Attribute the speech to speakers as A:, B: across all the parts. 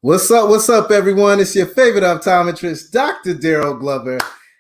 A: What's up, everyone? It's your favorite optometrist, Dr. Darryl Glover.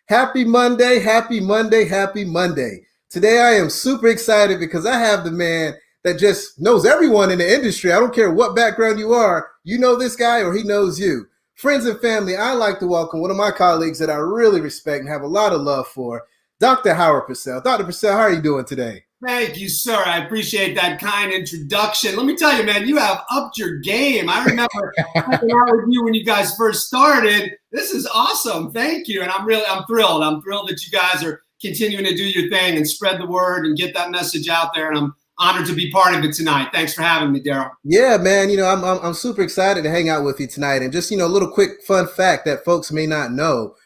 A: Happy Monday, happy Monday, happy Monday. Today I am super excited because I have the man that just knows everyone in the industry. I don't care what background you are, you know this guy or he knows you. Friends and family, I like to welcome one of my colleagues that I really respect and have a lot of love for, Dr. Howard Purcell. Dr. Purcell, how are you doing today?
B: Thank you, sir. I appreciate that kind introduction. Let me tell you, man, you have upped your game. I remember hanging out with you when you guys first started. This is awesome. Thank you. And I'm thrilled. I'm thrilled that you guys are continuing to do your thing and spread the word and get that message out there. And I'm honored to be part of it tonight. Thanks for having me, Darryl.
A: Yeah, man. I'm super excited to hang out with you tonight. And just, a little quick fun fact that folks may not know.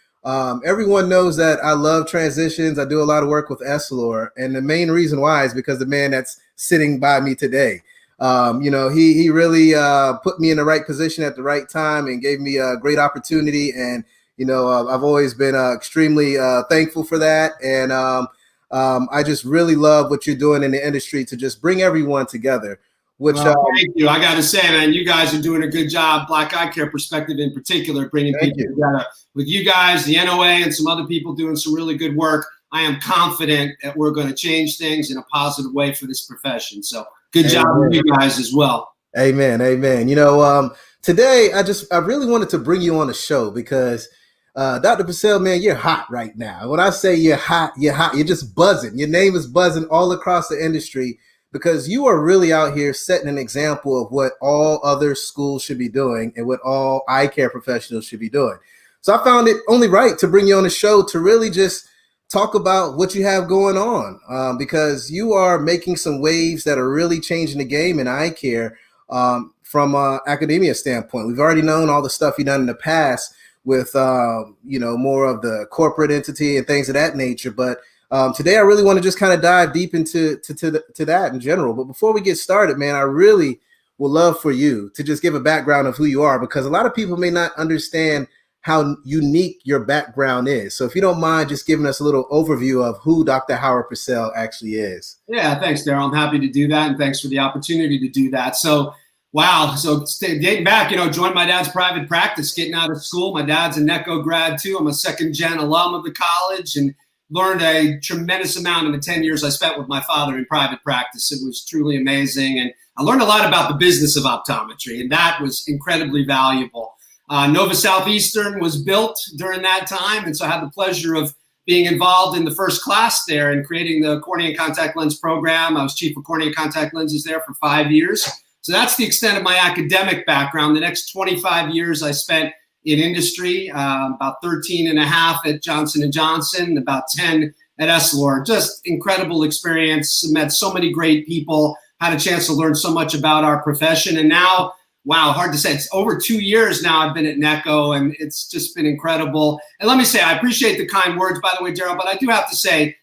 A: Everyone knows that I love transitions. I do a lot of work with Essilor, and the main reason why is because the man that's sitting by me today, he really put me in the right position at the right time and gave me a great opportunity. And I've always been extremely thankful for that. And I just really love what you're doing in the industry to just bring everyone together.
B: Thank you. I got to say, man, you guys are doing a good job, Black Eye Care Perspective in particular, bringing people together. With you guys, the NOA, and some other people doing some really good work, I am confident that we're going to change things in a positive way for this profession. So good job with you guys as well.
A: Amen. Amen. Today I really wanted to bring you on the show because Dr. Purcell, man, you're hot right now. When I say you're hot, you're just buzzing. Your name is buzzing all across the industry, because you are really out here setting an example of what all other schools should be doing and what all eye care professionals should be doing. So I found it only right to bring you on the show to really just talk about what you have going on, because you are making some waves that are really changing the game in eye care from an academia standpoint. We've already known all the stuff you've done in the past with, more of the corporate entity and things of that nature. But today I really want to just kind of dive deep into that in general. But before we get started, man, I really would love for you to just give a background of who you are, because a lot of people may not understand how unique your background is. So if you don't mind just giving us a little overview of who Dr. Howard Purcell actually is.
B: Yeah, thanks, Darryl. I'm happy to do that. And thanks for the opportunity to do that. So, wow. So dating back, joined my dad's private practice, getting out of school. My dad's a NECO grad too. I'm a second gen alum of the college and learned a tremendous amount in the 10 years I spent with my father in private practice. It was truly amazing. And I learned a lot about the business of optometry, and that was incredibly valuable. Nova Southeastern was built during that time, and so I had the pleasure of being involved in the first class there and creating the cornea and contact lens program. I was chief of cornea and contact lenses there for 5 years. So that's the extent of my academic background. The next 25 years I spent in industry, about 13 and a half at Johnson & Johnson, about 10 at Essilor. Just incredible experience, met so many great people, had a chance to learn so much about our profession. And now, wow, hard to say, it's over 2 years now I've been at NECO, and it's just been incredible. And let me say, I appreciate the kind words, by the way, Darryl, but I do have to say,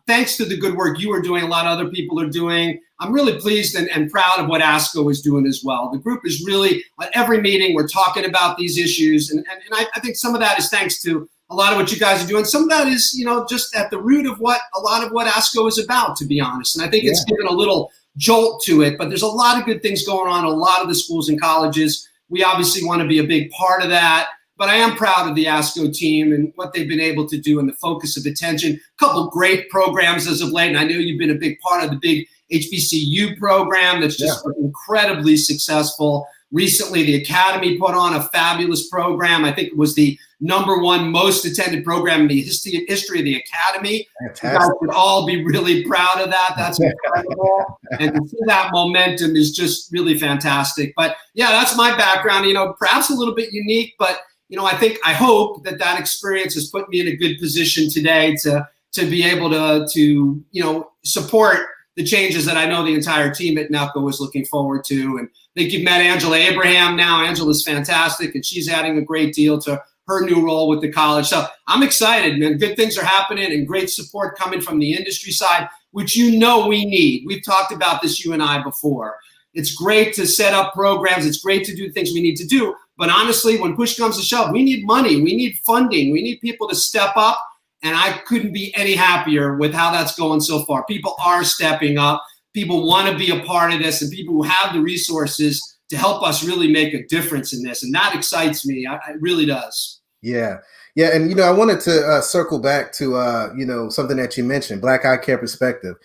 B: thanks to the good work you are doing, a lot of other people are doing, I'm really pleased and proud of what ASCO is doing as well. The group is really, at every meeting, we're talking about these issues. And I think some of that is thanks to a lot of what you guys are doing. Some of that is, just at the root of a lot of what ASCO is about, to be honest. And I think it's given a little jolt to it, but there's a lot of good things going on, a lot of the schools and colleges. We obviously want to be a big part of that. But I am proud of the ASCO team and what they've been able to do and the focus of attention. A couple great programs as of late, and I know you've been a big part of the big HBCU program that's just incredibly successful. Recently, the Academy put on a fabulous program. I think it was the #1 most attended program in the history of the Academy. Fantastic. You guys would all be really proud of that. That's incredible. And to see that momentum is just really fantastic. But yeah, that's my background, perhaps a little bit unique, but I hope that experience has put me in a good position today to be able to support the changes that I know the entire team at NECO is looking forward to. And I think you've met Angela Abraham now. Angela's fantastic, and she's adding a great deal to her new role with the college. So I'm excited, man. Good things are happening and great support coming from the industry side, which we need. We've talked about this, you and I, before. It's great to set up programs. It's great to do things we need to do. But honestly, when push comes to shove, we need money. We need funding. We need people to step up. And I couldn't be any happier with how that's going so far. People are stepping up. People want to be a part of this, and people who have the resources to help us really make a difference in this. And that excites me. It really does.
A: Yeah. Yeah. And, I wanted to circle back to, something that you mentioned, Black Eye Care Perspective.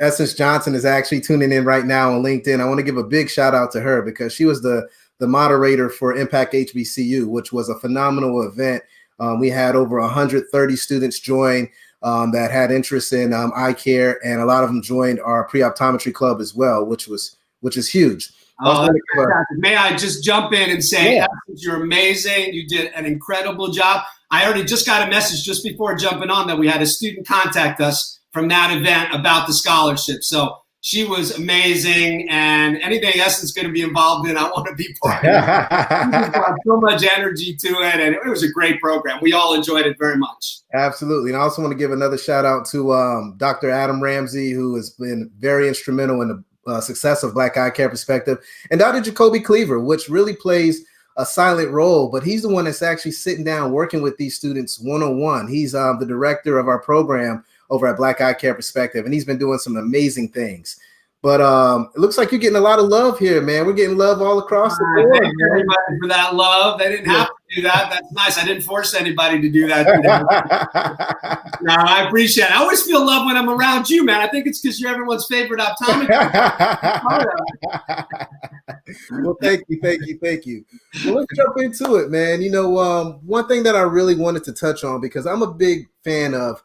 A: Essence Johnson is actually tuning in right now on LinkedIn. I want to give a big shout out to her because she was the moderator for Impact HBCU, which was a phenomenal event. We had over 130 students join that had interest in eye care, and a lot of them joined our pre-optometry club as well, which is huge.
B: May I just jump in and say, Essence, you're amazing. You did an incredible job. I already just got a message just before jumping on that we had a student contact us from that event about the scholarship. So she was amazing, and anything Essence is going to be involved in, I want to be part of it. She brought so much energy to it, and it was a great program. We all enjoyed it very much.
A: Absolutely. And I also want to give another shout out to Dr. Adam Ramsey, who has been very instrumental in the success of Black Eye Care Perspective, and Dr. Jacoby Cleaver, which really plays a silent role, but he's the one that's actually sitting down working with these students one-on-one. He's the director of our program over at Black Eye Care Perspective, and he's been doing some amazing things. But it looks like you're getting a lot of love here, man. We're getting love all across the board.
B: Thank you, everybody, for that love. They didn't have to do that. That's nice. I didn't force anybody to do that. No, I appreciate it. I always feel love when I'm around you, man. I think it's because you're everyone's favorite optometrist.
A: Well, thank you. Well, let's jump into it, man. One thing that I really wanted to touch on, because I'm a big fan of,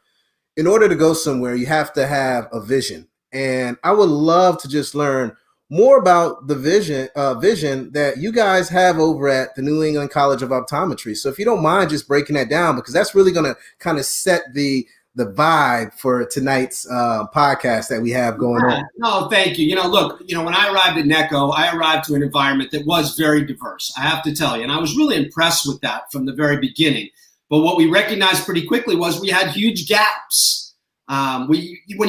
A: in order to go somewhere, you have to have a vision. And I would love to just learn more about the vision that you guys have over at the New England College of Optometry. So if you don't mind just breaking that down, because that's really going to kind of set the vibe for tonight's podcast that we have going on.
B: No, thank you. Look, when I arrived at NECO, I arrived to an environment that was very diverse, I have to tell you. And I was really impressed with that from the very beginning. But what we recognized pretty quickly was we had huge gaps. When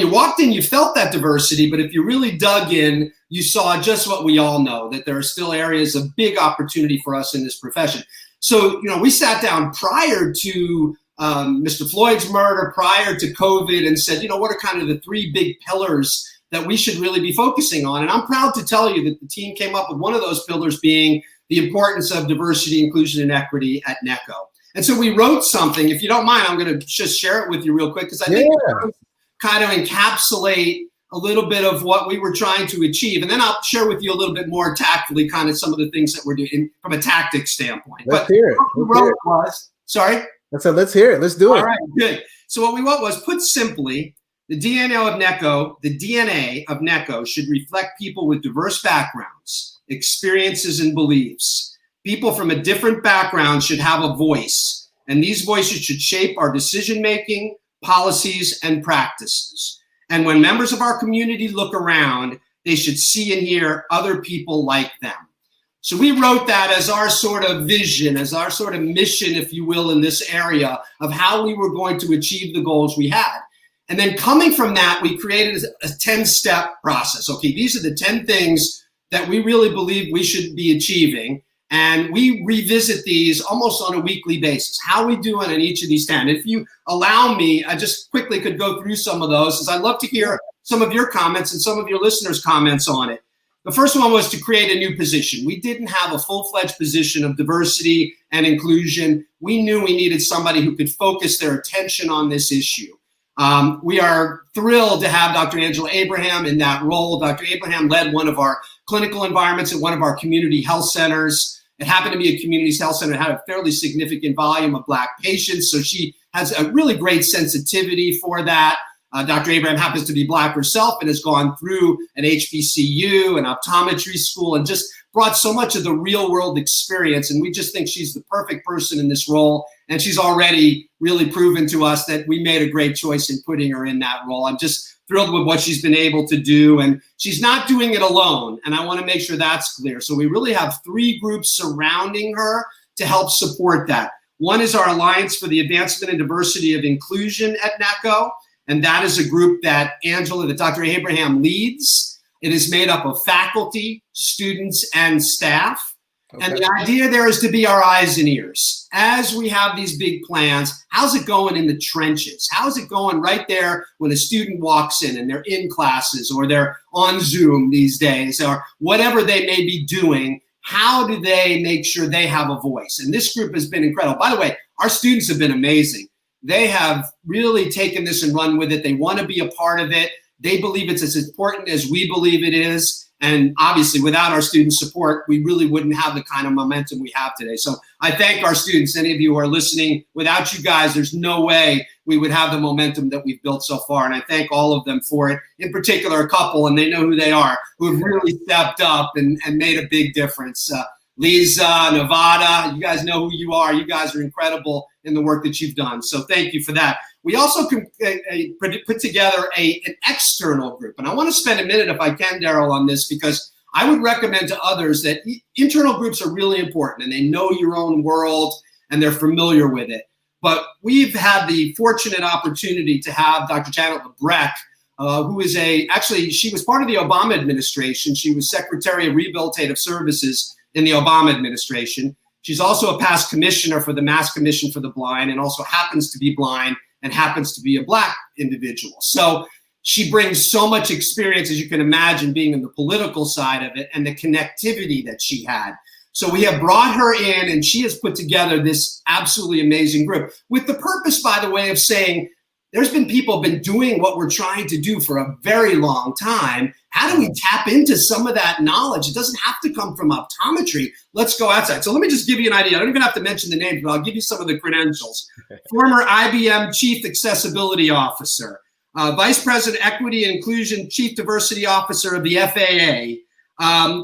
B: you walked in, you felt that diversity, but if you really dug in, you saw just what we all know, that there are still areas of big opportunity for us in this profession. So, we sat down prior to Mr. Floyd's murder, prior to COVID, and said, what are kind of the three big pillars that we should really be focusing on? And I'm proud to tell you that the team came up with one of those pillars being the importance of diversity, inclusion, and equity at NECO. And so we wrote something. If you don't mind, I'm going to just share it with you real quick, because I think it kind of encapsulate a little bit of what we were trying to achieve. And then I'll share with you a little bit more tactfully kind of some of the things that we're doing from a tactics standpoint.
A: Let's hear it. Let's hear it. Let's do it.
B: All right, good. So what we wrote was, put simply, the DNA of NECO should reflect people with diverse backgrounds, experiences, and beliefs. People from a different background should have a voice, and these voices should shape our decision-making, policies, and practices. And when members of our community look around, they should see and hear other people like them. So we wrote that as our sort of vision, as our sort of mission, if you will, in this area of how we were going to achieve the goals we had. And then coming from that, we created a 10-step process. Okay, these are the 10 things that we really believe we should be achieving. And we revisit these almost on a weekly basis. How are we doing in each of these 10? If you allow me, I just quickly could go through some of those, as I'd love to hear some of your comments and some of your listeners' comments on it. The first one was to create a new position. We didn't have a full-fledged position of diversity and inclusion. We knew we needed somebody who could focus their attention on this issue. We are thrilled to have Dr. Angela Abraham in that role. Dr. Abraham led one of our clinical environments at one of our community health centers. It happened to be a community health center that had a fairly significant volume of Black patients, so she has a really great sensitivity for that. Dr. Abraham happens to be Black herself and has gone through an HBCU, an optometry school, and just brought so much of the real world experience. And we just think she's the perfect person in this role. And she's already really proven to us that we made a great choice in putting her in that role. I'm just thrilled with what she's been able to do. And she's not doing it alone. And I want to make sure that's clear. So we really have 3 groups surrounding her to help support that. One is our Alliance for the Advancement and Diversity of Inclusion at NECO. And that is a group that Dr. Abraham leads. It is made up of faculty, students, and staff.
A: Okay.
B: And the idea there is to be our eyes and ears. As we have these big plans, how's it going in the trenches? How's it going right there when a student walks in and they're in classes or they're on Zoom these days or whatever they may be doing? How do they make sure they have a voice? And this group has been incredible. By the way, our students have been amazing. They have really taken this and run with it. They want to be a part of it. They believe it's as important as we believe it is. And obviously, without our student support, we really wouldn't have the kind of momentum we have today. So I thank our students. Any of you who are listening, without you guys, there's no way we would have the momentum that we've built so far. And I thank all of them for it, in particular, a couple, and they know who they are, who have really stepped up and made a big difference. Lisa, Nevada, you guys know who you are. You guys are incredible in the work that you've done. So thank you for that. We also put together an external group. And I want to spend a minute, if I can, Darryl, on this, because I would recommend to others that internal groups are really important and they know your own world and they're familiar with it. But we've had the fortunate opportunity to have Dr. Janet Lebrecht, who is actually, she was part of the Obama administration. She was Secretary of Rehabilitative Services in the Obama administration. She's also a past commissioner for the Mass Commission for the Blind and also happens to be blind and happens to be a Black individual. So she brings so much experience, as you can imagine, being in the political side of it and the connectivity that she had. So we have brought her in and she has put together this absolutely amazing group with the purpose, by the way, of saying, there's been people been doing what we're trying to do for a very long time. How do we tap into some of that knowledge? It doesn't have to come from optometry. Let's go outside. So let me just give you an idea. I don't even have to mention the names, but I'll give you some of the credentials. Former IBM Chief Accessibility Officer, Vice President Equity and Inclusion Chief Diversity Officer of the FAA,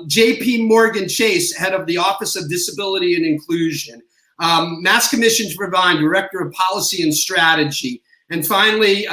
B: JP Morgan Chase, Head of the Office of Disability and Inclusion, Mass Commission for the Blind, Director of Policy and Strategy, and finally,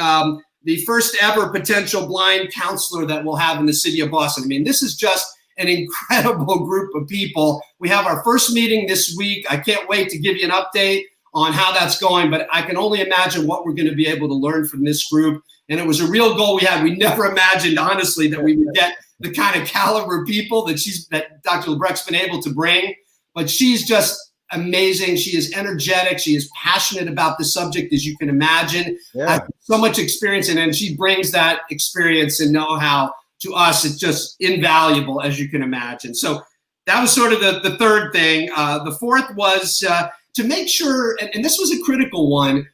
B: the first ever potential blind counselor that we'll have in the city of Boston. I mean, this is just an incredible group of people. We have our first meeting this week. I can't wait to give you an update on how that's going, but I can only imagine what we're going to be able to learn from this group. And it was a real goal we had. We never imagined, honestly, that we would get the kind of caliber people that Dr. Lebrecht's been able to bring. But she's just amazing. She is energetic. She is passionate about the subject, as you can imagine.
A: Yeah.
B: So much experience in it, and she brings that experience and know-how to us. It's just invaluable, as you can imagine. So that was sort of the third thing. The fourth was to make sure, and this was a critical one,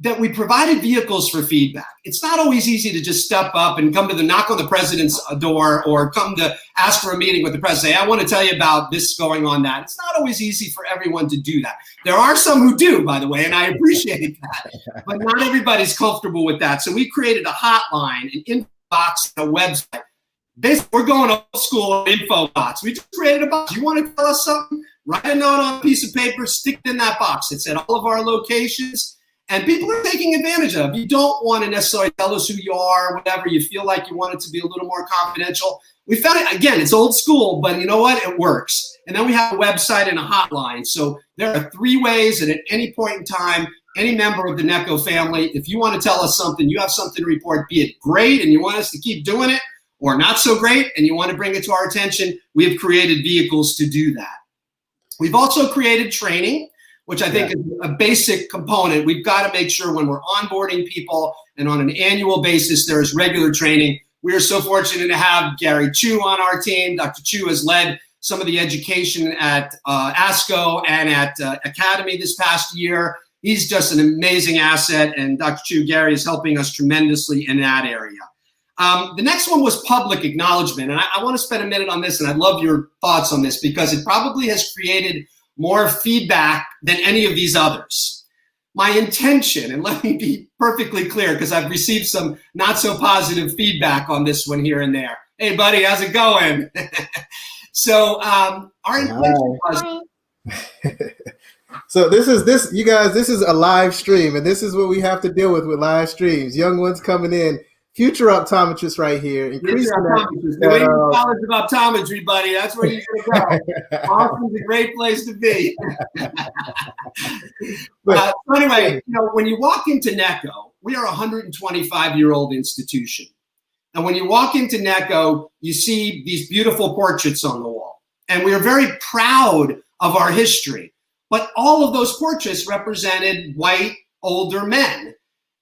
B: that we provided vehicles for feedback. It's not always easy to just step up and come to knock on the president's door or come to ask for a meeting with the president. Say, I want to tell you about this going on that. It's not always easy for everyone to do that. There are some who do, by the way, and I appreciate that, but not everybody's comfortable with that. So we created a hotline, an info box, and a website. Basically, we're going old school info box. We just created a box. You want to tell us something? Write a note on a piece of paper, stick it in that box. It's at all of our locations. And people are taking advantage of it. You don't want to necessarily tell us who you are, whatever. You feel like you want it to be a little more confidential. We found it, again, it's old school, but you know what? It works. And then we have a website and a hotline. So there are 3 ways that at any point in time, any member of the NECO family, if you want to tell us something, you have something to report, be it great and you want us to keep doing it, or not so great and you want to bring it to our attention, we have created vehicles to do that. We've also created training, which I think is a basic component. We've got to make sure when we're onboarding people and on an annual basis, there is regular training. We are so fortunate to have Gary Chu on our team. Dr. Chu has led some of the education at ASCO and at Academy this past year. He's just an amazing asset, and Dr. Chu, Gary, is helping us tremendously in that area. The next one was public acknowledgement, and I want to spend a minute on this, and I'd love your thoughts on this because it probably has created more feedback than any of these others. My intention, and let me be perfectly clear because I've received some not so positive feedback on this one here and there. Hey buddy, how's it going? So our intention was.
A: So this you guys, this is a live stream, and this is what we have to deal with live streams. Young ones coming in. Future optometrists right here.
B: Increasing the College of Optometry, buddy. That's where you're going to go. Austin's a great place to be. So anyway, when you walk into NECO, we are a 125-year-old institution. And when you walk into NECO, you see these beautiful portraits on the wall. And we are very proud of our history. But all of those portraits represented white, older men.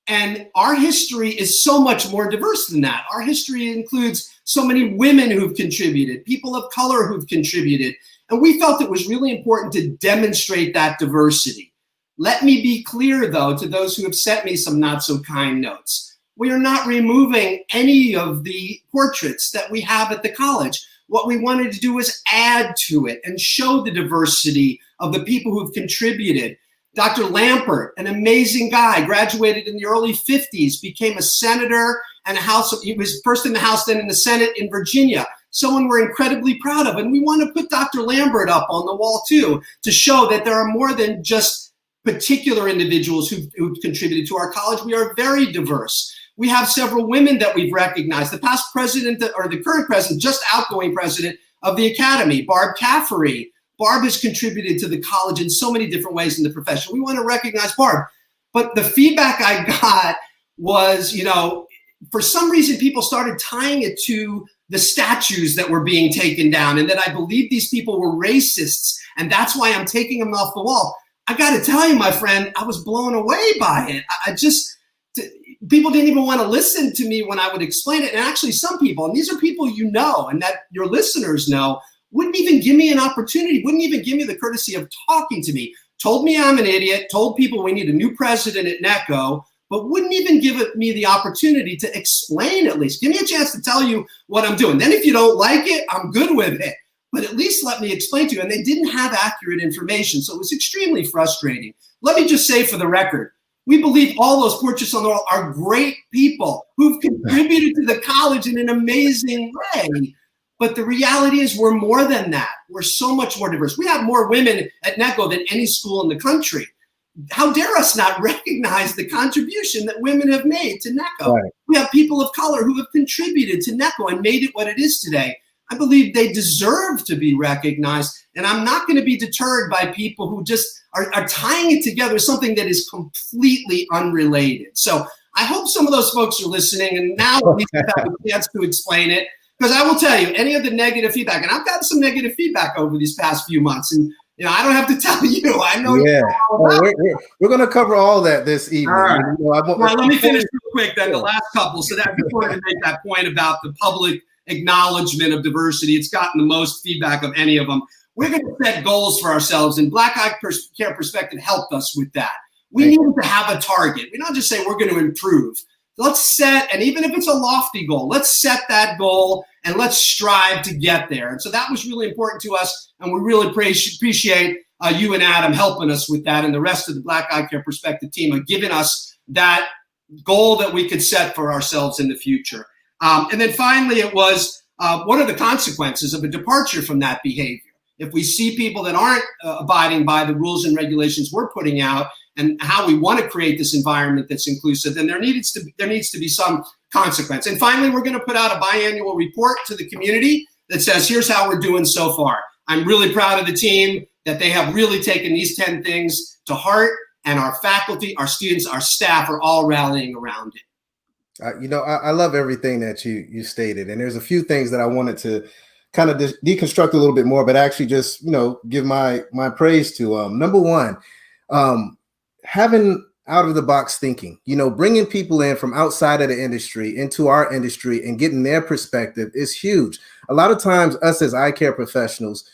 B: And our history is so much more diverse than that. Our history includes so many women who've contributed, people of color who've contributed. And we felt it was really important to demonstrate that diversity. Let me be clear, though, to those who have sent me some not so kind notes. We are not removing any of the portraits that we have at the college. What we wanted to do was add to it and show the diversity of the people who've contributed. Dr. Lampert, an amazing guy, graduated in the early 50s, became a senator and he was first in the House, then in the Senate in Virginia. Someone we're incredibly proud of. And we want to put Dr. Lampert up on the wall too, to show that there are more than just particular individuals who've contributed to our college. We are very diverse. We have several women that we've recognized. The past president, or the current president, just outgoing president of the Academy, Barb Caffery. Barb has contributed to the college in so many different ways in the profession. We want to recognize Barb. But the feedback I got was, for some reason, people started tying it to the statues that were being taken down and that I believe these people were racists. And that's why I'm taking them off the wall. I got to tell you, my friend, I was blown away by it. People didn't even want to listen to me when I would explain it. And actually some people, and these are people and that your listeners know, wouldn't even give me an opportunity, wouldn't even give me the courtesy of talking to me, told me I'm an idiot, told people we need a new president at NECO, but wouldn't even give me the opportunity to explain at least. Give me a chance to tell you what I'm doing. Then if you don't like it, I'm good with it. But at least let me explain to you. And they didn't have accurate information, so it was extremely frustrating. Let me just say for the record, we believe all those portraits on the wall are great people who've contributed to the college in an amazing way. But the reality is we're more than that. We're so much more diverse. We have more women at NECO than any school in the country. How dare us not recognize the contribution that women have made to NECO? Right. We have people of color who have contributed to NECO and made it what it is today. I believe they deserve to be recognized. And I'm not going to be deterred by people who just are tying it together with something that is completely unrelated. So I hope some of those folks are listening and now at least have a chance to explain it. Because I will tell you, any of the negative feedback, and I've gotten some negative feedback over these past few months, and I don't have to tell you. I know. Yeah,
A: we're going to cover all that this evening. All right.
B: Well, let me finish real quick then. The last couple. So that before I make that point about the public acknowledgement of diversity, it's gotten the most feedback of any of them. We're going to set goals for ourselves, and Black Eye Care Perspective helped us with that. We needed to have a target. We don't just say we're going to improve. Let's set, and even if it's a lofty goal, let's set that goal and let's strive to get there. And so that was really important to us, and we really appreciate you and Adam helping us with that, and the rest of the Black Eye Care Perspective team have given us that goal that we could set for ourselves in the future. And then finally, it was what are the consequences of a departure from that behavior? If we see people that aren't abiding by the rules and regulations we're putting out, and how we want to create this environment that's inclusive, then there needs to be some consequence. And finally, we're going to put out a biannual report to the community that says, here's how we're doing so far. I'm really proud of the team that they have really taken these 10 things to heart, and our faculty, our students, our staff are all rallying around it.
A: I love everything that you stated, and there's a few things that I wanted to kind of deconstruct a little bit more, but actually just, give my praise to. Number one, having out of the box thinking, bringing people in from outside of the industry into our industry and getting their perspective is huge. A lot of times us as eye care professionals,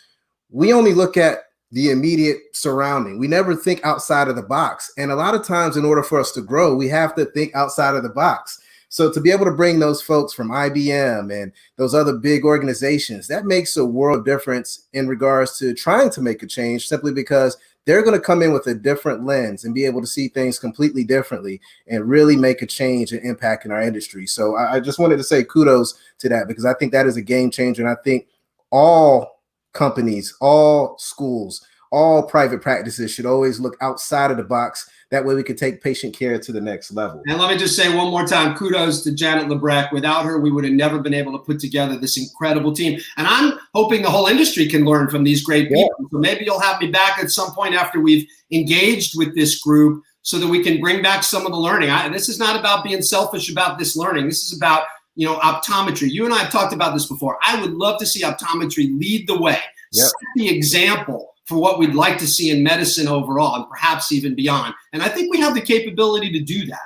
A: we only look at the immediate surrounding. We never think outside of the box. And a lot of times in order for us to grow, we have to think outside of the box. So to be able to bring those folks from IBM and those other big organizations, that makes a world of difference in regards to trying to make a change, simply because they're going to come in with a different lens and be able to see things completely differently and really make a change and impact in our industry. So I just wanted to say kudos to that, because I think that is a game changer. And I think all companies, all schools, all private practices should always look outside of the box. That way we can take patient care to the next level.
B: And let me just say one more time, kudos to Janet Lebrecht. Without her, we would have never been able to put together this incredible team. And I'm hoping the whole industry can learn from these great people. Yeah. So maybe you'll have me back at some point after we've engaged with this group so that we can bring back some of the learning. This is not about being selfish about this learning. This is about, optometry. You and I have talked about this before. I would love to see optometry lead the way.
A: Yep.
B: set the example for what we'd like to see in medicine overall, and perhaps even beyond. And I think we have the capability to do that.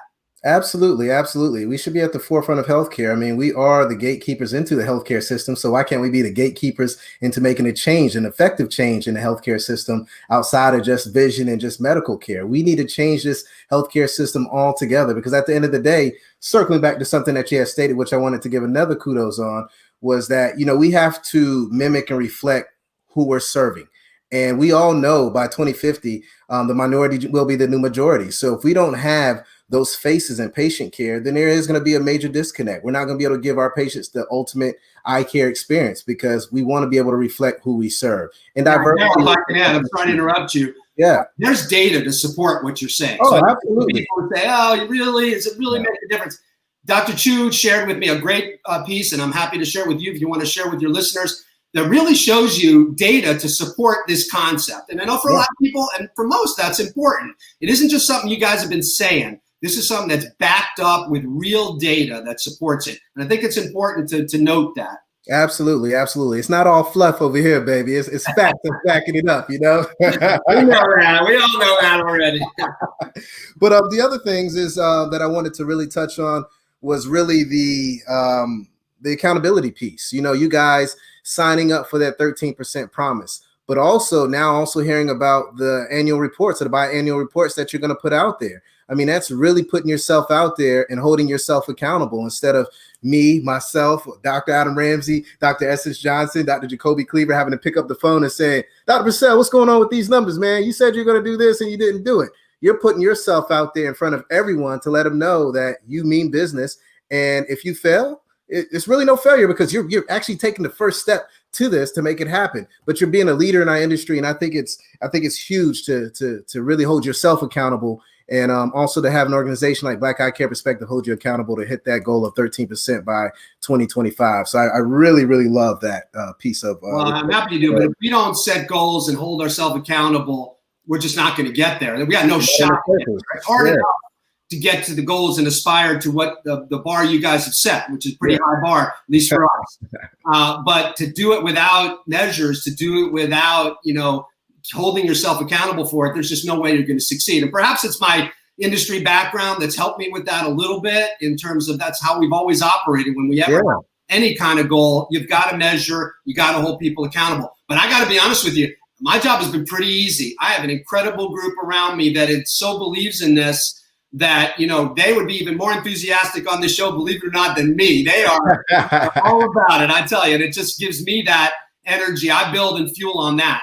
A: Absolutely, absolutely. We should be at the forefront of healthcare. I mean, we are the gatekeepers into the healthcare system. So why can't we be the gatekeepers into making a change, an effective change in the healthcare system outside of just vision and just medical care? We need to change this healthcare system altogether, because at the end of the day, circling back to something that you had stated, which I wanted to give another kudos on, was that, we have to mimic and reflect who we're serving. And we all know by 2050, the minority will be the new majority. So if we don't have those faces in patient care, then there is going to be a major disconnect. We're not going to be able to give our patients the ultimate eye care experience, because we want to be able to reflect who we serve. And diversity.
B: If I can add, I'm sorry to interrupt you.
A: Yeah.
B: There's data to support what you're saying.
A: Oh,
B: so
A: absolutely.
B: People say, oh, does it really make a difference? Dr. Chu shared with me a great piece, and I'm happy to share with you if you want to share with your listeners, that really shows you data to support this concept. And I know for a lot of people, and for most, that's important. It isn't just something you guys have been saying. This is something that's backed up with real data that supports it. And I think it's important to note that.
A: Absolutely, absolutely. It's not all fluff over here, baby. It's facts that's backing it up,
B: We know that. We all know that already.
A: But the other things is that I wanted to really touch on was really the accountability piece. You guys signing up for that 13% promise, but also now hearing about the annual reports or the biannual reports that you're going to put out there. I mean, that's really putting yourself out there and holding yourself accountable, instead of me, myself, Dr. Adam Ramsey, Dr. Essence Johnson, Dr. Jacoby Cleaver having to pick up the phone and say, Dr. Purcell, what's going on with these numbers, man? You said you're going to do this and you didn't do it. You're putting yourself out there in front of everyone to let them know that you mean business. And if you fail, it's really no failure, because you're actually taking the first step to this to make it happen. But you're being a leader in our industry, and I think it's huge to really hold yourself accountable, and also to have an organization like Black Eye Care Perspective hold you accountable to hit that goal of 13% by 2025. So I really, really love that piece of.
B: Well, I'm happy to do it. But if we don't set goals and hold ourselves accountable, we're just not going to get there. We got no shot. It's hard enough to get to the goals and aspire to what the bar you guys have set, which is pretty high bar, at least for us. But to do it without measures, to do it without, holding yourself accountable for it, there's just no way you're going to succeed. And perhaps it's my industry background that's helped me with that a little bit, in terms of that's how we've always operated. When we ever have any kind of goal, you've got to measure, you got to hold people accountable. But I got to be honest with you, my job has been pretty easy. I have an incredible group around me that so believes in this, that they would be even more enthusiastic on this show, believe it or not, than me. They are all about it, I tell you. And it just gives me that energy. I build and fuel on that.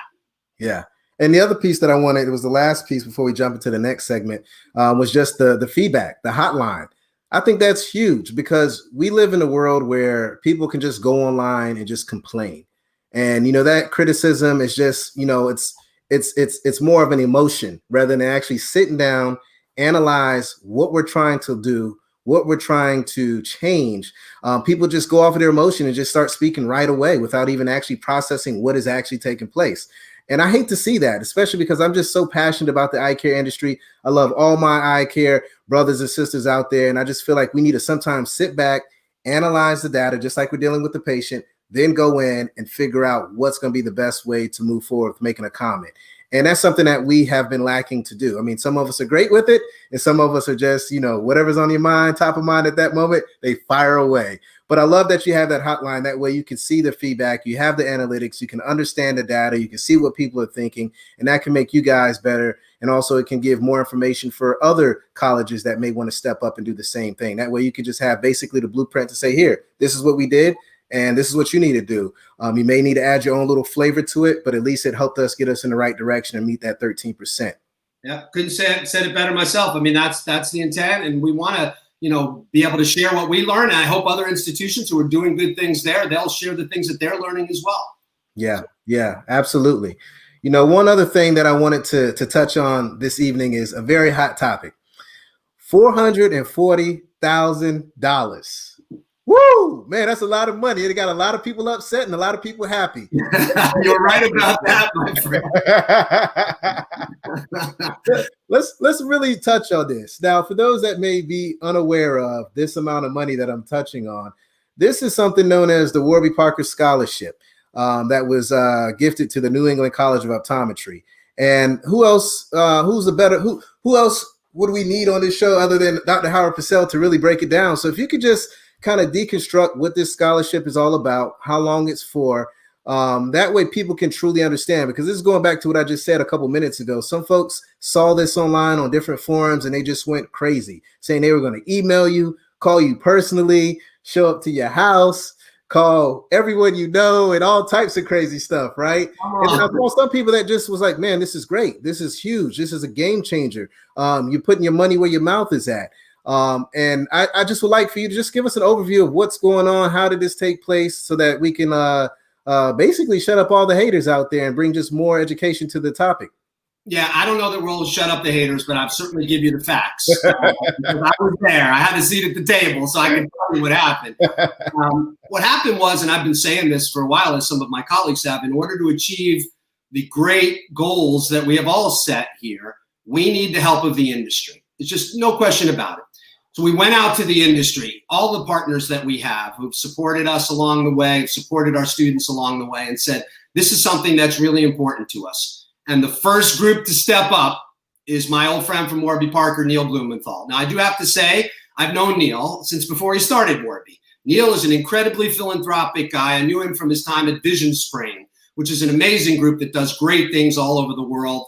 A: Yeah. And the other piece that I wanted, it was the last piece before we jump into the next segment, was just the feedback, the hotline. I think that's huge, because we live in a world where people can just go online and just complain. And, that criticism is just, it's more of an emotion rather than actually sitting down, analyze what we're trying to do, what we're trying to change. People just go off of their emotion and just start speaking right away without even actually processing what is actually taking place. And I hate to see that, especially because I'm just so passionate about the eye care industry. I love all my eye care brothers and sisters out there. And I just feel like we need to sometimes sit back, analyze the data, just like we're dealing with the patient, then go in and figure out what's going to be the best way to move forward with making a comment. And that's something that we have been lacking to do. I mean, some of us are great with it, and some of us are just, whatever's on your mind, top of mind at that moment, they fire away. But I love that you have that hotline. That way you can see the feedback, you have the analytics, you can understand the data, you can see what people are thinking, and that can make you guys better. And also it can give more information for other colleges that may want to step up and do the same thing. That way you can just have basically the blueprint to say, here, this is what we did, and this is what you need to do. You may need to add your own little flavor to it, but at least it helped us get us in the right direction and meet that 13%.
B: Yeah, couldn't said it better myself. I mean, that's the intent, and we want to, be able to share what we learn. And I hope other institutions who are doing good things there, they'll share the things that they're learning as well.
A: Yeah, absolutely. One other thing that I wanted to touch on this evening is a very hot topic. $440,000. Woo, man, that's a lot of money. It got a lot of people upset and a lot of people happy.
B: You're right about that, my friend.
A: Let's really touch on this. Now, for those that may be unaware of this amount of money that I'm touching on, this is something known as the Warby Parker Scholarship. that was gifted to the New England College of Optometry. And who else? Who else would we need on this show other than Dr. Howard Purcell to really break it down? So if you could just kind of deconstruct what this scholarship is all about, how long it's for, that way people can truly understand, because this is going back to what I just said a couple minutes ago. Some folks saw this online on different forums and they just went crazy, saying they were going to email you, call you personally, show up to your house, call everyone you know, and all types of crazy stuff, right? And then I saw some people that just was like, man, this is great. This is huge. This is a game changer. You're putting your money where your mouth is at. And I just would like for you to just give us an overview of what's going on. How did this take place so that we can basically shut up all the haters out there and bring just more education to the topic?
B: Yeah, I don't know that we'll shut up the haters, but I'll certainly give you the facts. I was there. I had a seat at the table, so I can tell you what happened. What happened was, and I've been saying this for a while, as some of my colleagues have, in order to achieve the great goals that we have all set here, we need the help of the industry. It's just no question about it. So we went out to the industry, all the partners that we have who've supported us along the way, supported our students along the way, and said, this is something that's really important to us. And the first group to step up is my old friend from Warby Parker, Neil Blumenthal. Now, I do have to say, I've known Neil since before he started Warby. Neil is an incredibly philanthropic guy. I knew him from his time at Vision Spring, which is an amazing group that does great things all over the world.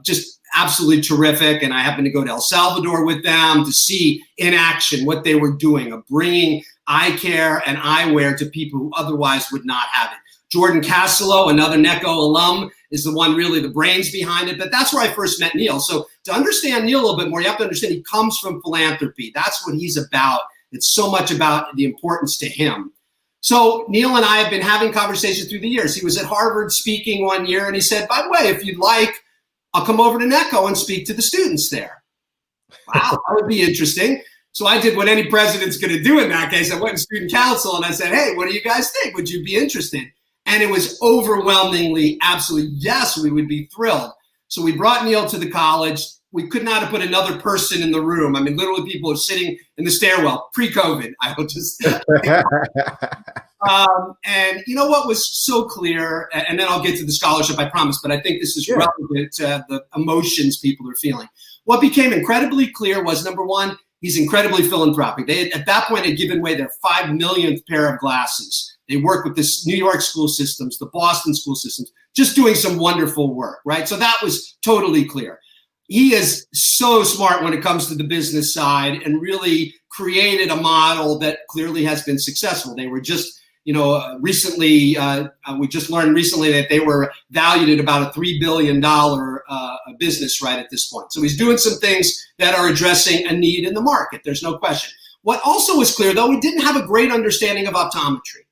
B: Just absolutely terrific. And I happened to go to El Salvador with them to see in action what they were doing of bringing eye care and eyewear to people who otherwise would not have it. Jordan Castillo, another NECO alum, is the one really the brains behind it. But that's where I first met Neil. So to understand Neil a little bit more, you have to understand he comes from philanthropy. That's what he's about. It's so much about the importance to him. So Neil and I have been having conversations through the years. He was at Harvard speaking one year, and he said, by the way, if you'd like, I'll come over to NECO and speak to the students there. Wow, that would be interesting. So I did what any president's going to do in that case. I went to student council and I said, hey, what do you guys think? Would you be interested? And it was overwhelmingly, absolutely, yes, we would be thrilled. So we brought Neil to the college. We could not have put another person in the room. I mean, literally people are sitting in the stairwell, pre-COVID. I will just, and you know what was so clear, and then I'll get to the scholarship, I promise, but I think this is relevant to the emotions people are feeling. What became incredibly clear was, number one, he's incredibly philanthropic. They had, at that point, had given away their 5 millionth pair of glasses. They work with the New York school systems, the Boston school systems, just doing some wonderful work, right? So that was totally clear. He is so smart when it comes to the business side and really created a model that clearly has been successful. They were just, recently, we just learned recently that they were valued at about a $3 billion business right at this point. So he's doing some things that are addressing a need in the market. There's no question. What also was clear, though, we didn't have a great understanding of optometry.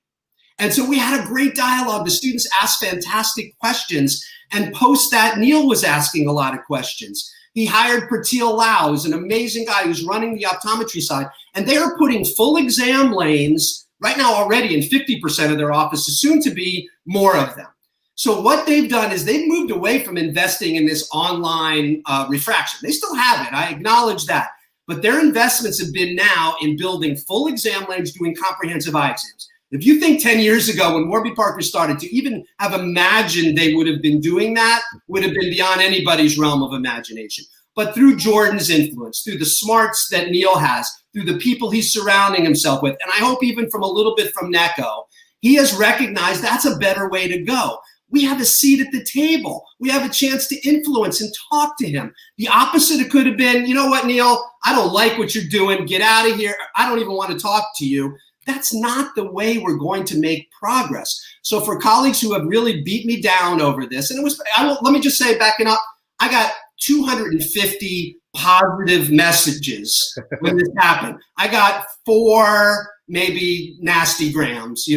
B: And so we had a great dialogue. The students asked fantastic questions. And post that, Neil was asking a lot of questions. He hired Pratil Lau, who's an amazing guy who's running the optometry side. And they are putting full exam lanes right now already in 50% of their offices, soon to be more of them. So what they've done is they've moved away from investing in this online refraction. They still have it. I acknowledge that. But their investments have been now in building full exam lanes, doing comprehensive eye exams. If you think 10 years ago when Warby Parker started, to even have imagined they would have been doing that would have been beyond anybody's realm of imagination. But through Jordan's influence, through the smarts that Neil has, through the people he's surrounding himself with, and I hope even from a little bit from NECO, he has recognized that's a better way to go. We have a seat at the table. We have a chance to influence and talk to him. The opposite, it could have been, you know what, Neil, I don't like what you're doing. Get out of here. I don't even want to talk to you. That's not the way we're going to make progress. So for colleagues who have really beat me down over this, and let me just say, backing up, I got 250 positive messages when this happened. I got 4 maybe nasty grams,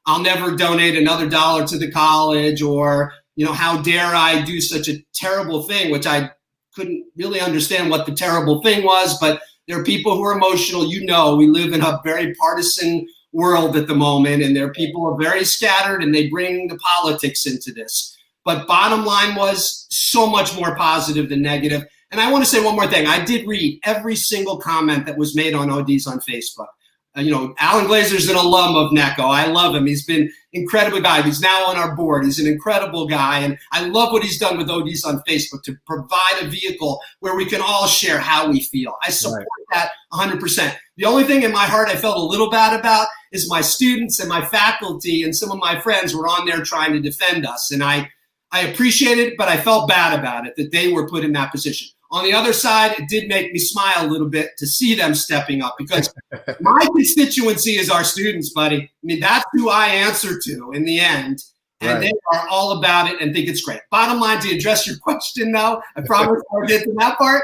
B: I'll never donate another $1 to the college, or, how dare I do such a terrible thing, which I couldn't really understand what the terrible thing was, but there are people who are emotional. We live in a very partisan world at the moment, and there are people who are very scattered, and they bring the politics into this. But bottom line was so much more positive than negative. And I want to say one more thing. I did read every single comment that was made on ODs on Facebook. Alan Glazer's an alum of NECO. I love him. He's been incredibly valuable. He's now on our board. He's an incredible guy. And I love what he's done with ODs on Facebook to provide a vehicle where we can all share how we feel. I support that 100%. The only thing in my heart I felt a little bad about is my students and my faculty and some of my friends were on there trying to defend us. And I appreciate it, but I felt bad about it that they were put in that position. On the other side, it did make me smile a little bit to see them stepping up because my constituency is our students, buddy. I mean, that's who I answer to in the end. And they are all about it and think it's great. Bottom line, to address your question, though, I promise I'll get to that part.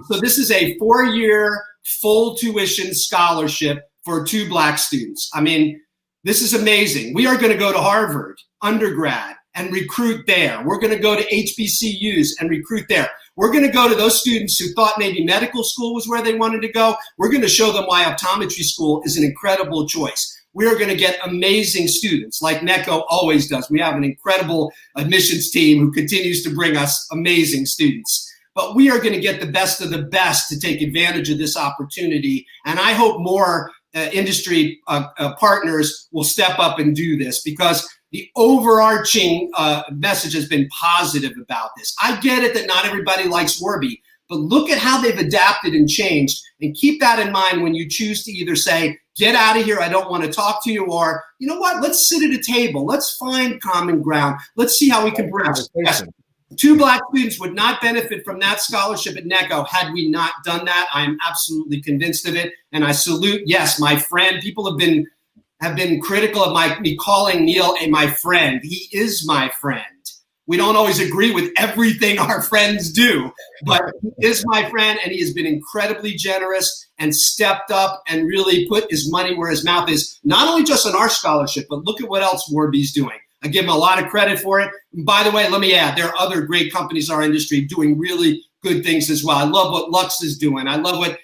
B: So this is a 4-year full tuition scholarship for 2 Black students. I mean, this is amazing. We are going to go to Harvard undergrad and recruit there. We're going to go to HBCUs and recruit there. We're going to go to those students who thought maybe medical school was where they wanted to go. We're going to show them why optometry school is an incredible choice. We are going to get amazing students like NECO always does. We have an incredible admissions team who continues to bring us amazing students. But we are going to get the best of the best to take advantage of this opportunity. And I hope more industry partners will step up and do this because the overarching message has been positive about this. I get it that not everybody likes Warby, but look at how they've adapted and changed, and keep that in mind when you choose to either say, get out of here, I don't want to talk to you, or, you know what, let's sit at a table, let's find common ground, let's see how we can bridge. Yes. 2 Black students would not benefit from that scholarship at NECO had we not done that. I am absolutely convinced of it, and I salute, yes, my friend. People have been critical of me calling Neil my friend. He is my friend. We don't always agree with everything our friends do, but he is my friend, and he has been incredibly generous and stepped up and really put his money where his mouth is, not only just on our scholarship, but look at what else Warby's doing. I give him a lot of credit for it. And by the way, let me add, there are other great companies in our industry doing really good things as well. I love what Lux is doing. I love what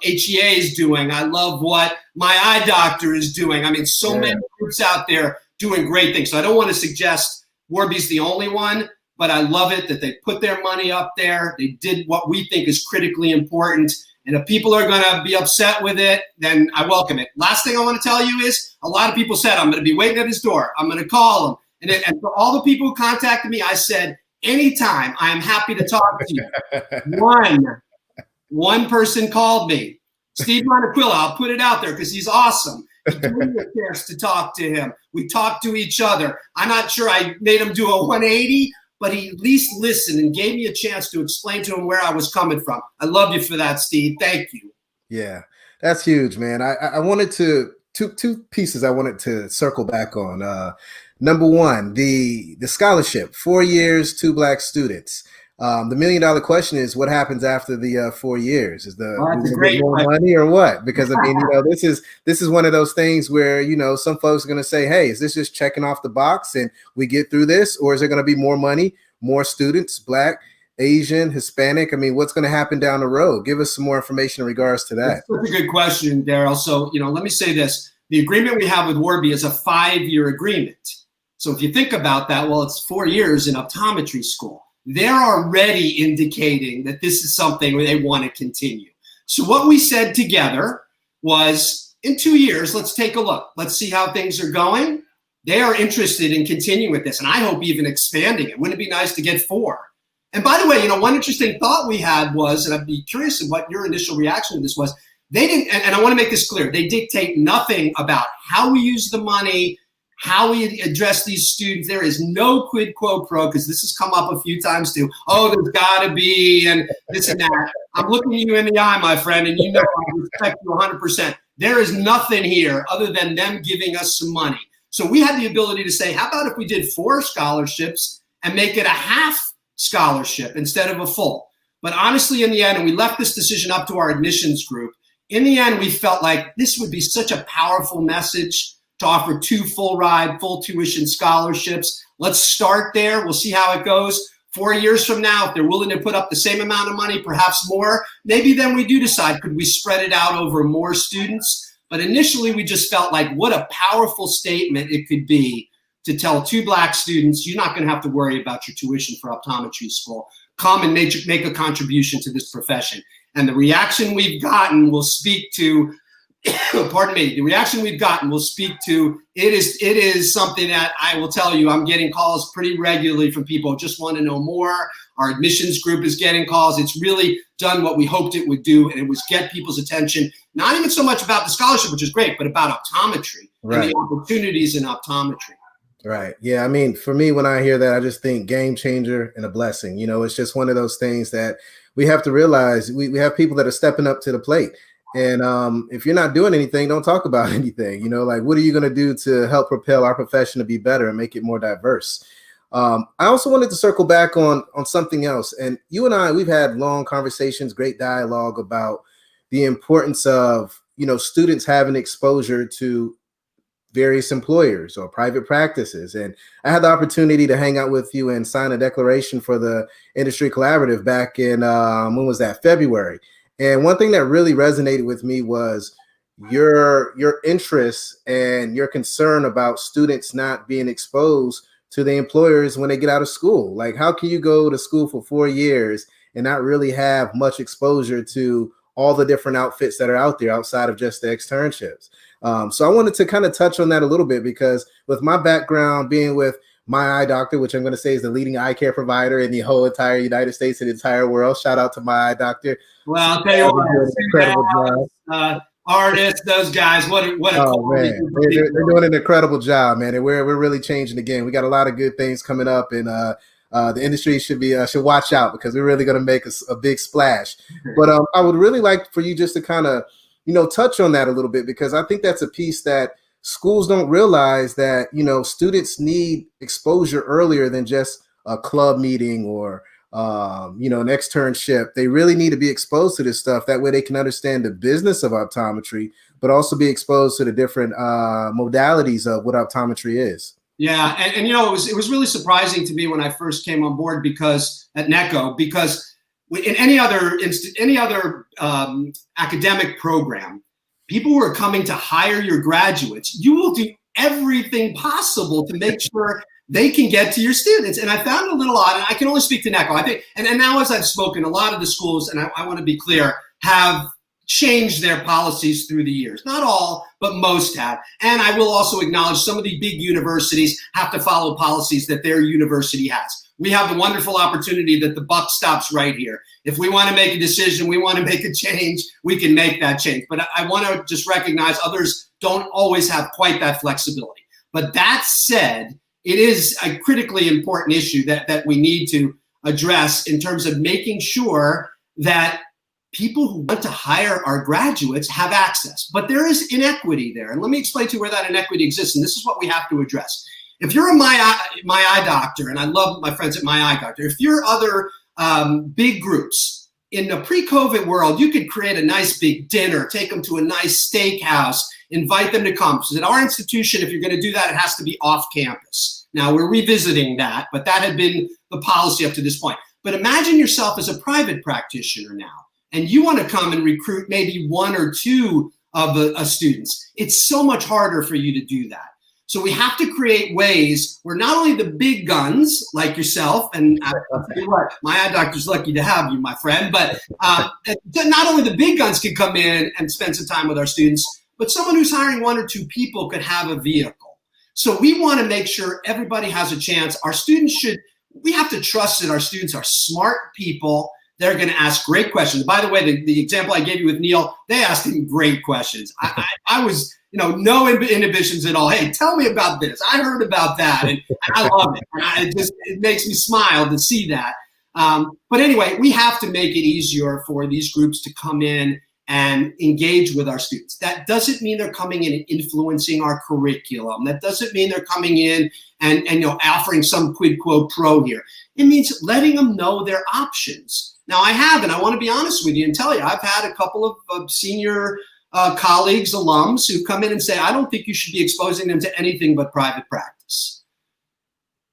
B: HEA is doing. I love what My Eye Doctor is doing. I mean, so many groups out there doing great things. So I don't want to suggest Warby's the only one, but I love it that they put their money up there. They did what we think is critically important. And if people are going to be upset with it, then I welcome it. Last thing I want to tell you is a lot of people said, I'm going to be waiting at his door. I'm going to call him. And for all the people who contacted me, I said, anytime, I am happy to talk to you. One person called me, Steve Montequilla. I'll put it out there because he's awesome. He gave me a chance to talk to him. We talked to each other. I'm not sure I made him do a 180, but he at least listened and gave me a chance to explain to him where I was coming from. I love you for that, Steve. Thank you.
A: Yeah, that's huge, man. I wanted to, two pieces I wanted to circle back on. Number one, the scholarship, 4 years, 2 Black students. The $1 million question is, what happens after the 4 years? Is the more money or what? Because I mean, this is one of those things where some folks are going to say, "Hey, is this just checking off the box and we get through this, or is there going to be more money, more students, Black, Asian, Hispanic? I mean, what's going to happen down the road?" Give us some more information in regards to that.
B: That's a good question, Darryl. So let me say this: the agreement we have with Warby is a 5-year agreement. So if you think about that, well, it's 4 years in optometry school. They're already indicating that this is something where they want to continue. So what we said together was, in 2 years, let's take a look. Let's see how things are going. They are interested in continuing with this, and I hope even expanding it. Wouldn't it be nice to get 4? And by the way, one interesting thought we had was, and I'd be curious of what your initial reaction to this was, they didn't, and I want to make this clear, they dictate nothing about how we use the money, how we address these students. There is no quid pro quo, because this has come up a few times too. Oh, there's got to be, and this and that. I'm looking you in the eye, my friend, and I respect you 100%. There is nothing here other than them giving us some money. So we had the ability to say, how about if we did 4 scholarships and make it a half scholarship instead of a full? But honestly, in the end, and we left this decision up to our admissions group, in the end, we felt like this would be such a powerful message to offer 2 full-ride, full tuition scholarships. Let's start there. We'll see how it goes. 4 years from now, if they're willing to put up the same amount of money, perhaps more, maybe then we do decide, could we spread it out over more students? But initially, we just felt like what a powerful statement it could be to tell 2 Black students, you're not going to have to worry about your tuition for optometry school. Come and make a contribution to this profession. And the reaction we've gotten will speak to pardon me, the reaction we've gotten will speak to, it is something that I will tell you, I'm getting calls pretty regularly from people who just want to know more. Our admissions group is getting calls. It's really done what we hoped it would do, and it was get people's attention, not even so much about the scholarship, which is great, but about optometry and the opportunities in optometry.
A: Right. Yeah. I mean, for me, when I hear that, I just think game changer and a blessing. It's just one of those things that we have to realize. We have people that are stepping up to the plate. And if you're not doing anything, don't talk about anything. Like, what are you going to do to help propel our profession to be better and make it more diverse? I also wanted to circle back on something else. And you and I, we've had long conversations, great dialogue about the importance of, students having exposure to various employers or private practices. And I had the opportunity to hang out with you and sign a declaration for the Industry Collaborative back in, when was that? February. And one thing that really resonated with me was your interest and your concern about students not being exposed to the employers when they get out of school. Like, how can you go to school for 4 years and not really have much exposure to all the different outfits that are out there outside of just the externships? So I wanted to kind of touch on that a little bit, because with my background being with My Eye Doctor, which I'm going to say is the leading eye care provider in the whole entire United States and the entire world. Shout out to My Eye Doctor.
B: Well, I'll tell you what, incredible job. Artists, those guys, what a
A: man. They're doing an incredible job, man. And we're really changing the game. We got a lot of good things coming up, and the industry should watch out, because we're really going to make a big splash. But I would really like for you just to kind of, touch on that a little bit, because I think that's a piece that schools don't realize, that, students need exposure earlier than just a club meeting or, an externship. They really need to be exposed to this stuff. That way they can understand the business of optometry, but also be exposed to the different modalities of what optometry is.
B: Yeah. And it was really surprising to me when I first came on board, because at NECO, because in any other academic program, people who are coming to hire your graduates, you will do everything possible to make sure they can get to your students. And I found it a little odd, and I can only speak to NECO. I think, and now as I've spoken, a lot of the schools, and I want to be clear, have changed their policies through the years. Not all, but most have. And I will also acknowledge some of the big universities have to follow policies that their university has. We have the wonderful opportunity that the buck stops right here. If we want to make a decision, we want to make a change, we can make that change. But I want to just recognize others don't always have quite that flexibility. But that said, it is a critically important issue that we need to address in terms of making sure that people who want to hire our graduates have access. But there is inequity there. And let me explain to you where that inequity exists. And this is what we have to address. If you're a My Eye Doctor, and I love my friends at My Eye Doctor, if you're other big groups, in the pre-COVID world, you could create a nice big dinner, take them to a nice steakhouse, invite them to come. So at our institution, if you're going to do that, it has to be off campus. Now, we're revisiting that, but that had been the policy up to this point. But imagine yourself as a private practitioner now, and you want to come and recruit maybe one or two of the students. It's so much harder for you to do that. So we have to create ways where not only the big guns like yourself, and I'll tell you what, My Eye Doctor's lucky to have you, my friend, but not only the big guns can come in and spend some time with our students, but someone who's hiring one or two people could have a vehicle. So we want to make sure everybody has a chance. Our students we have to trust that our students are smart people. They're going to ask great questions. By the way, the example I gave you with Neil, they asked him great questions. I was, no inhibitions at all. Hey, tell me about this. I heard about that, and I love it. And it makes me smile to see that. But anyway, we have to make it easier for these groups to come in and engage with our students. That doesn't mean they're coming in and influencing our curriculum. That doesn't mean they're coming in and offering some quid quo pro here. It means letting them know their options. Now, and I want to be honest with you and tell you, I've had a couple of senior colleagues, alums, who come in and say, I don't think you should be exposing them to anything but private practice.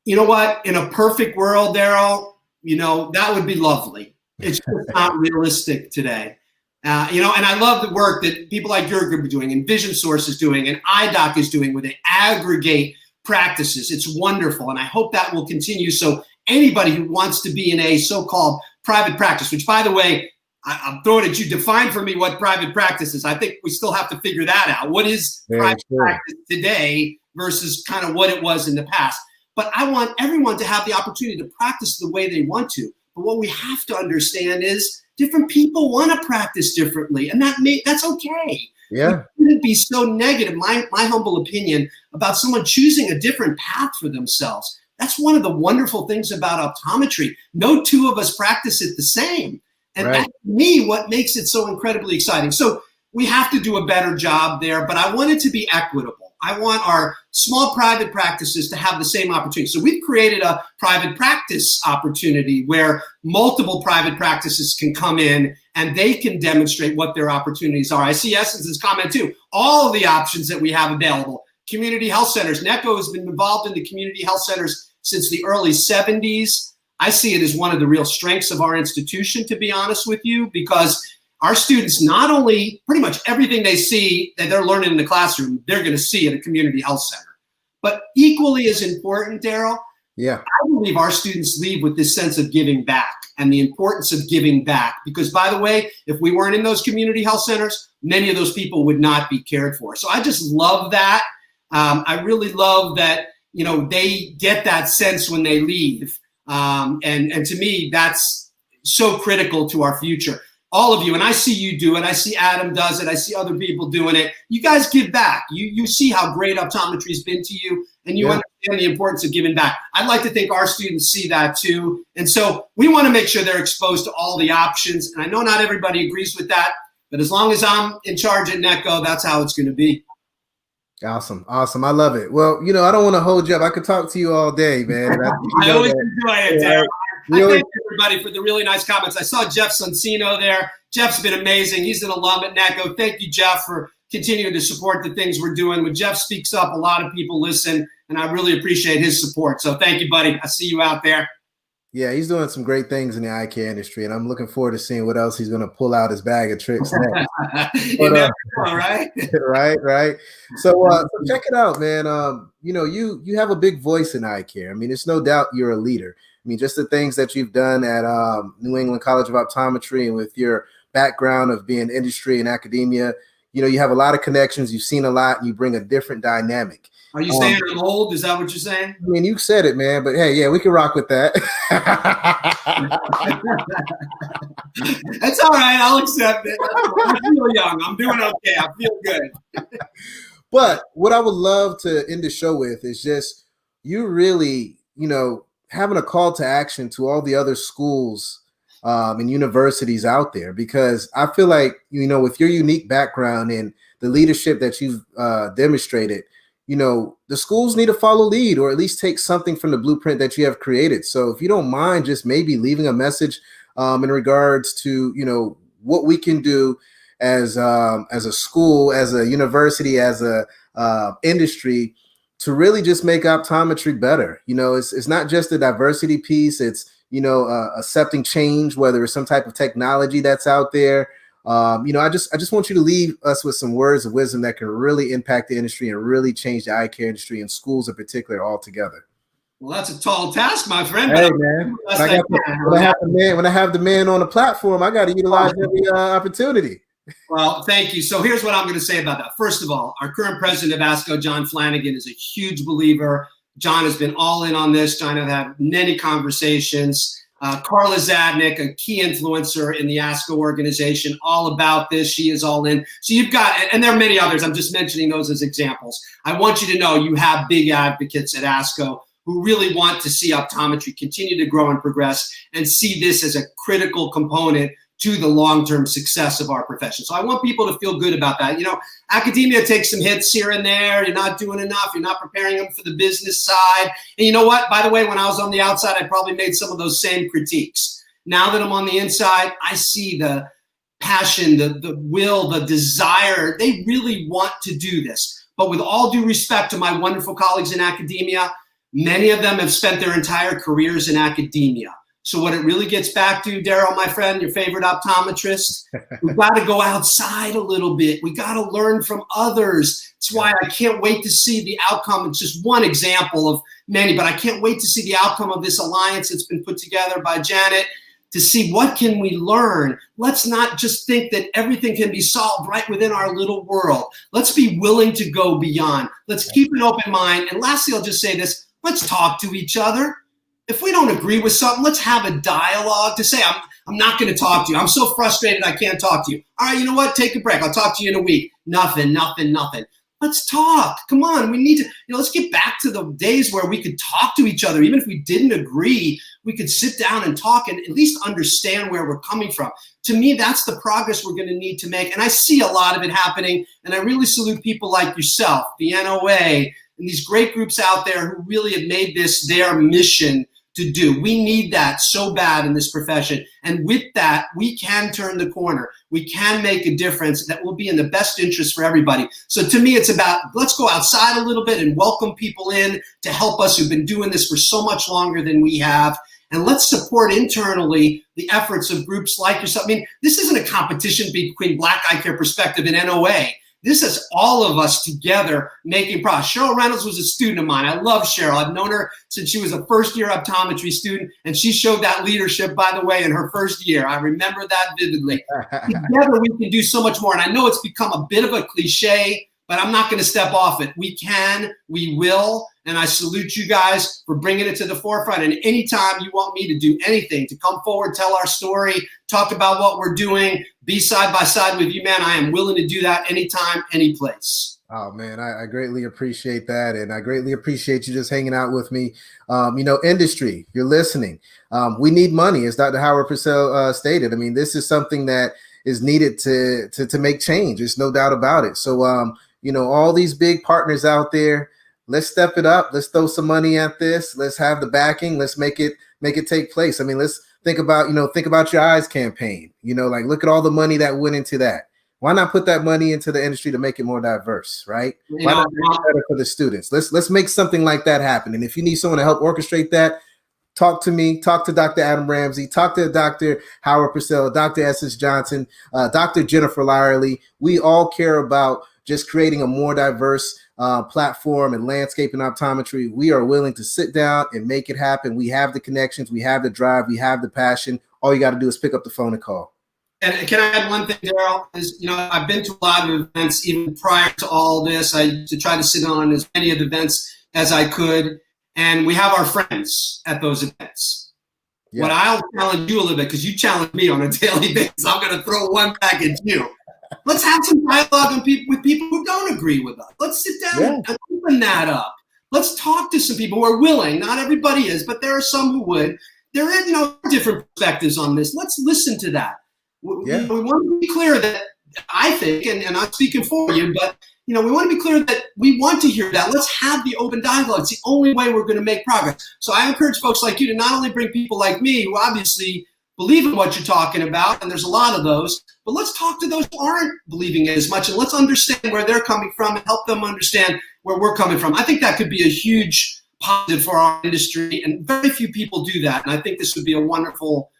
B: You know what? In a perfect world, Darryl, that would be lovely. It's just not realistic today. And I love the work that people like your group are doing, and Vision Source is doing, and iDoc is doing, where they aggregate practices. It's wonderful, and I hope that will continue. So anybody who wants to be in a so-called private practice, which, by the way, I'm throwing at you. Define for me what private practice is. I think we still have to figure that out. What is private practice today versus kind of what it was in the past? But I want everyone to have the opportunity to practice the way they want to. But what we have to understand is different people want to practice differently, and that's okay.
A: Yeah.
B: We shouldn't be so negative, my humble opinion, about someone choosing a different path for themselves. That's one of the wonderful things about optometry. No two of us practice it the same. And that's, to me, what makes it so incredibly exciting. So we have to do a better job there, but I want it to be equitable. I want our small private practices to have the same opportunity. So we've created a private practice opportunity where multiple private practices can come in and they can demonstrate what their opportunities are. I see Essence's comment too. All of the options that we have available. Community health centers. NECO has been involved in the community health centers since the early 70s. I see it as one of the real strengths of our institution, to be honest with you, because our students, not only pretty much everything they see that they're learning in the classroom, they're going to see at a community health center. But equally as important, Darryl, I believe our students leave with this sense of giving back and the importance of giving back. Because, by the way, if we weren't in those community health centers, many of those people would not be cared for. So I just love that. I really love that, they get that sense when they leave. And to me, that's so critical to our future. All of you, and I see you do it. I see Adam does it. I see other people doing it. You guys give back. You see how great optometry has been to you, and you understand the importance of giving back. I'd like to think our students see that too. And so we want to make sure they're exposed to all the options. And I know not everybody agrees with that, but as long as I'm in charge at NECO, that's how it's going to be.
A: Awesome. I love it. Well, I don't want to hold you up. I could talk to you all day, man.
B: I always enjoy it, Darryl. I thank everybody for the really nice comments. I saw Jeff Soncino there. Jeff's been amazing. He's an alum at NECO. Thank you, Jeff, for continuing to support the things we're doing. When Jeff speaks up, a lot of people listen, and I really appreciate his support. So thank you, buddy. I see you out there.
A: Yeah, he's doing some great things in the eye care industry, and I'm looking forward to seeing what else he's going to pull out his bag of tricks next.
B: You never know, right?
A: right. So check it out, man. You have a big voice in eye care. I mean, it's no doubt you're a leader. I mean, just the things that you've done at New England College of Optometry, and with your background of being industry and academia, you have a lot of connections. You've seen a lot, and you bring a different dynamic.
B: Are you saying I'm old? Is that what you're saying?
A: I mean, you said it, man. But hey, yeah, we can rock with that.
B: That's all right. I'll accept it. I feel young. I'm doing okay. I feel good.
A: But what I would love to end the show with is just you really, having a call to action to all the other schools and universities out there, because I feel like, with your unique background and the leadership that you've demonstrated, the schools need to follow lead, or at least take something from the blueprint that you have created. So if you don't mind, just maybe leaving a message in regards to, what we can do as a school, as a university, as a industry, to really just make optometry better. It's not just a diversity piece. It's, accepting change, whether it's some type of technology that's out there. I just want you to leave us with some words of wisdom that can really impact the industry and really change the eye care industry and schools in particular altogether.
B: Well, that's a tall task, my friend.
A: Hey, man. When I have the man on the platform, I got to utilize every opportunity.
B: Well, thank you. So here's what I'm going to say about that. First of all, our current president of ASCO, John Flanagan, is a huge believer. John has been all in on this. John and I have had many conversations. Carla Zadnik, a key influencer in the ASCO organization, all about this. She is all in. So you've got, and there are many others. I'm just mentioning those as examples. I want you to know you have big advocates at ASCO who really want to see optometry continue to grow and progress and see this as a critical component to the long-term success of our profession. So I want people to feel good about that. Academia takes some hits here and there. You're not doing enough. You're not preparing them for the business side. And you know what? By the way, when I was on the outside, I probably made some of those same critiques. Now that I'm on the inside, I see the passion, the will, the desire. They really want to do this. But with all due respect to my wonderful colleagues in academia, many of them have spent their entire careers in academia. So what it really gets back to, Darryl, my friend, your favorite optometrist, we've got to go outside a little bit. We got to learn from others. That's why I can't wait to see the outcome. It's just one example of many, but I can't wait to see the outcome of this alliance that's been put together by Janet to see what can we learn. Let's not just think that everything can be solved right within our little world. Let's be willing to go beyond. Let's keep an open mind. And lastly, I'll just say this, let's talk to each other. If we don't agree with something, let's have a dialogue to say, I'm not going to talk to you. I'm so frustrated I can't talk to you. All right, you know what? Take a break. I'll talk to you in a week. Nothing. Let's talk. Come on. We need to, let's get back to the days where we could talk to each other. Even if we didn't agree, we could sit down and talk and at least understand where we're coming from. To me, that's the progress we're going to need to make. And I see a lot of it happening. And I really salute people like yourself, the NOA, and these great groups out there who really have made this their mission to do. We need that so bad in this profession. And with that, we can turn the corner. We can make a difference that will be in the best interest for everybody. So to me, it's about, let's go outside a little bit and welcome people in to help us who've been doing this for so much longer than we have. And let's support internally the efforts of groups like yourself. I mean, this isn't a competition between Black Eye Care Perspective and NOA. This is all of us together making progress. Cheryl Reynolds was a student of mine. I love Cheryl. I've known her since she was a first-year optometry student, and she showed that leadership, by the way, in her first year. I remember that vividly. Together, we can do so much more. And I know it's become a bit of a cliche, but I'm not going to step off it. We can, we will, and I salute you guys for bringing it to the forefront. And anytime you want me to do anything, to come forward, tell our story, talk about what we're doing, be side by side with you, man, I am willing to do that anytime, any place.
A: Oh, man, I greatly appreciate that. And I greatly appreciate you just hanging out with me. Industry, you're listening. We need money, as Dr. Howard Purcell stated. I mean, this is something that is needed to make change. There's no doubt about it. So, all these big partners out there, let's step it up. Let's throw some money at this. Let's have the backing. Let's make it take place. I mean, let's think about your eyes campaign. Look at all the money that went into that. Why not put that money into the industry to make it more diverse, right? Why not make it better for the students? Let's make something like that happen. And if you need someone to help orchestrate that, talk to me, talk to Dr. Adam Ramsey, talk to Dr. Howard Purcell, Dr. Essence Johnson, Dr. Jennifer Lyerly. We all care about just creating a more diverse platform and landscape in optometry. We are willing to sit down and make it happen. We have the connections, we have the drive, we have the passion. All you got to do is pick up the phone and call.
B: And can I add one thing, Darryl? I've been to a lot of events even prior to all this. I used to try to sit on as many of the events as I could. And we have our friends at those events. Yeah. What I'll challenge you a little bit, because you challenge me on a daily basis, I'm going to throw one back at you. Let's have some dialogue with people who don't agree with us. Let's sit down and open that up. Let's talk to some people who are willing. Not everybody is, but there are some who would. There are different perspectives on this. Let's listen to that. We want to be clear that I think, and I'm speaking for you, but we want to be clear that we want to hear that. Let's have the open dialogue. It's the only way we're going to make progress. So I encourage folks like you to not only bring people like me who obviously believe in what you're talking about, and there's a lot of those, but let's talk to those who aren't believing it as much, and let's understand where they're coming from and help them understand where we're coming from. I think that could be a huge positive for our industry, and very few people do that. And I think this would be a wonderful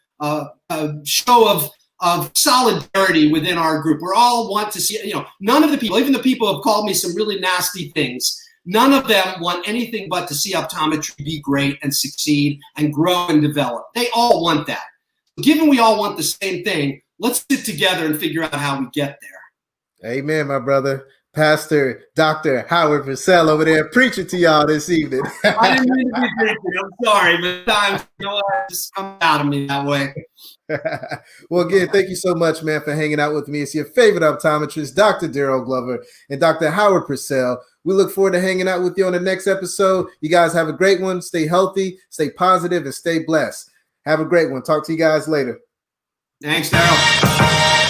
B: show of solidarity within our group. We're all want to see, none of the people, even the people who have called me some really nasty things, none of them want anything but to see optometry be great and succeed and grow and develop. They all want that. Given we all want the same thing, let's sit together and figure out how we get there.
A: Amen, my brother. Pastor Dr. Howard Purcell over there preaching to y'all this evening.
B: I didn't mean to be preaching. I'm sorry, but times, it just comes out of me that way.
A: Well, again, thank you so much, man, for hanging out with me. It's your favorite optometrist, Dr. Darryl Glover and Dr. Howard Purcell. We look forward to hanging out with you on the next episode. You guys have a great one. Stay healthy, stay positive, and stay blessed. Have a great one. Talk to you guys later.
B: Thanks, Darryl.